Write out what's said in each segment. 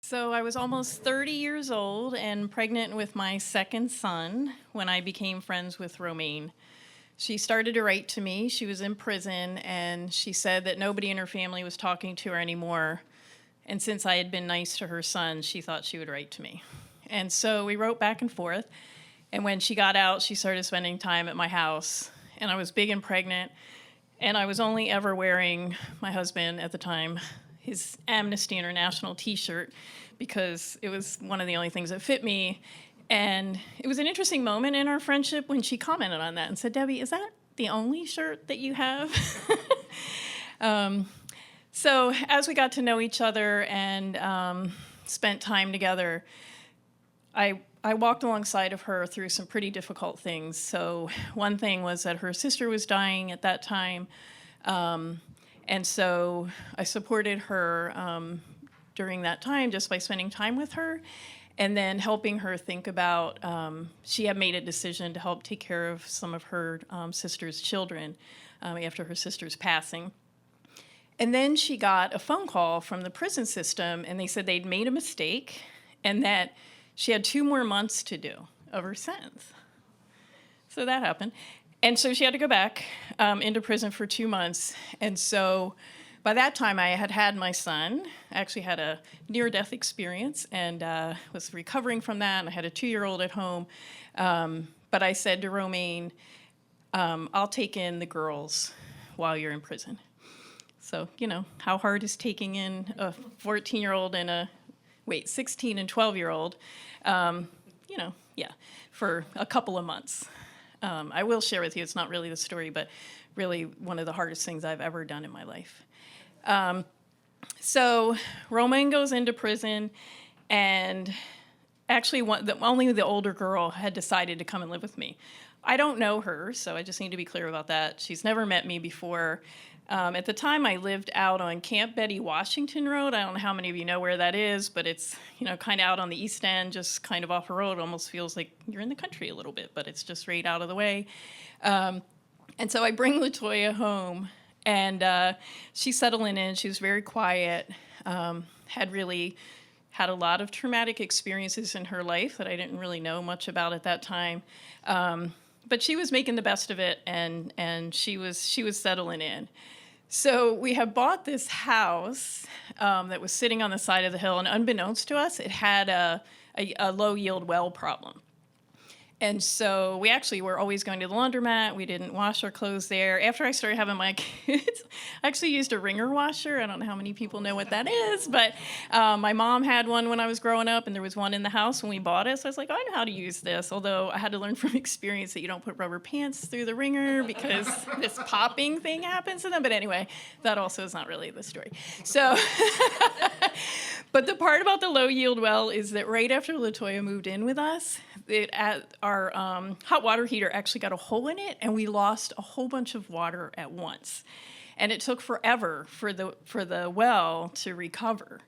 So I was almost 30 years old and pregnant with my second son when I became friends with Romaine. She started to write to me. She was in prison, and she said that nobody in her family was talking to her anymore. And since I had been nice to her son, she thought she would write to me. And so we wrote back and forth. And when she got out, she started spending time at my house. And I was big and pregnant. And I was only ever wearing, my husband at the time, his Amnesty International t-shirt, because it was one of the only things that fit me. And it was an interesting moment in our friendship when she commented on that and said, "Debbie, is that the only shirt that you have?" So as we got to know each other and spent time together, I walked alongside of her through some pretty difficult things. So one thing was that her sister was dying at that time. And so I supported her during that time just by spending time with her and then helping her think about, she had made a decision to help take care of some of her sister's children after her sister's passing. And then she got a phone call from the prison system, and they said they'd made a mistake and that she had 2 more months to do of her sentence. So that happened. And so she had to go back into prison for 2 months. And so by that time, I had had my son. I actually had a near-death experience and was recovering from that. And I had a 2-year-old at home. But I said to Romaine, I'll take in the girls while you're in prison. So, how hard is taking in a 14-year-old and 16 and 12-year-old, for a couple of months. I will share with you, it's not really the story, but really one of the hardest things I've ever done in my life. So Romaine goes into prison, and actually only the older girl had decided to come and live with me. I don't know her, so I just need to be clear about that. She's never met me before. At the time, I lived out on Camp Betty Washington Road. I don't know how many of you know where that is, but it's kind of out on the east end, just kind of off a road. It almost feels like you're in the country a little bit, but it's just right out of the way. And so I bring LaToya home, and she's settling in. She was very quiet, had a lot of traumatic experiences in her life that I didn't really know much about at that time. But she was making the best of it, and she was settling in. So we had bought this house that was sitting on the side of the hill, and unbeknownst to us, it had a low-yield well problem. And so we actually were always going to the laundromat. We didn't wash our clothes there. After I started having my kids, I actually used a wringer washer. I don't know how many people know what that is, but my mom had one when I was growing up, and there was one in the house when we bought it. So I was like, I know how to use this, although I had to learn from experience that you don't put rubber pants through the wringer because this popping thing happens to them. But anyway, that also is not really the story. So, but the part about the low-yield well is that right after LaToya moved in with us, our hot water heater actually got a hole in it, and we lost a whole bunch of water at once. And it took forever for the well to recover.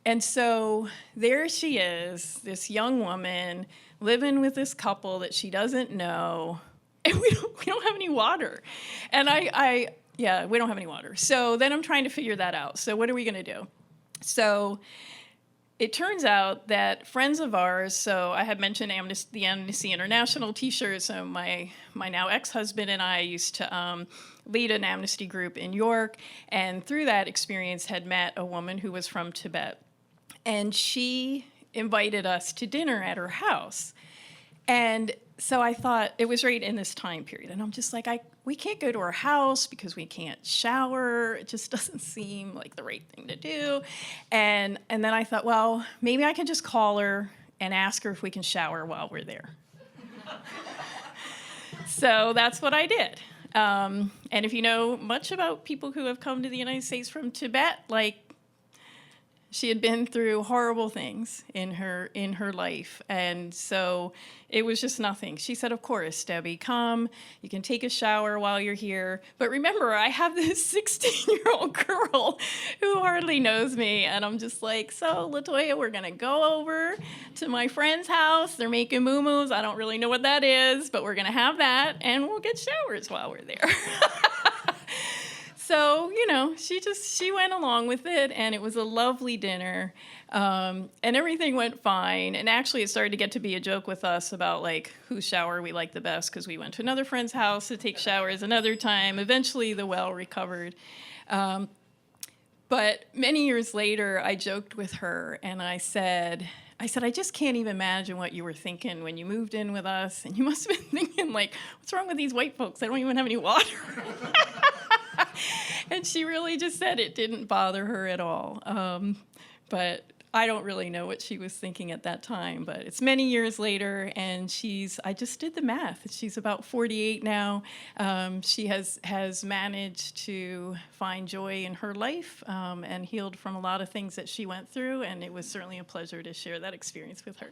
And so there she is, this young woman living with this couple that she doesn't know, and we don't have any water. And we don't have any water. So then I'm trying to figure that out. So what are we going to do? So it turns out that friends of ours, so I had mentioned the Amnesty International t-shirt, so my now ex-husband and I used to lead an Amnesty group in York, and through that experience had met a woman who was from Tibet. And she invited us to dinner at her house. And so I thought, it was right in this time period, and I'm just like, we can't go to her house because we can't shower. It just doesn't seem like the right thing to do. And then I thought, well, maybe I can just call her and ask her if we can shower while we're there. So that's what I did. And if you know much about people who have come to the United States from Tibet, she had been through horrible things in her life, and so it was just nothing. She said, "Of course, Debbie, come. You can take a shower while you're here. But remember, I have this 16-year-old girl who hardly knows me," and I'm just like, "So, LaToya, we're gonna go over to my friend's house. They're making moo-moos. I don't really know what that is, but we're gonna have that, and we'll get showers while we're there." So, she went along with it, and it was a lovely dinner, and everything went fine. And actually, it started to get to be a joke with us about like whose shower we liked the best because we went to another friend's house to take showers another time. Eventually, the well recovered. But many years later, I joked with her, and I said, I just can't even imagine what you were thinking when you moved in with us. And you must have been thinking, like, what's wrong with these white folks? They don't even have any water. And she really just said it didn't bother her at all. But I don't really know what she was thinking at that time. But it's many years later, and I just did the math. She's about 48 now. She has managed to find joy in her life and healed from a lot of things that she went through. And it was certainly a pleasure to share that experience with her.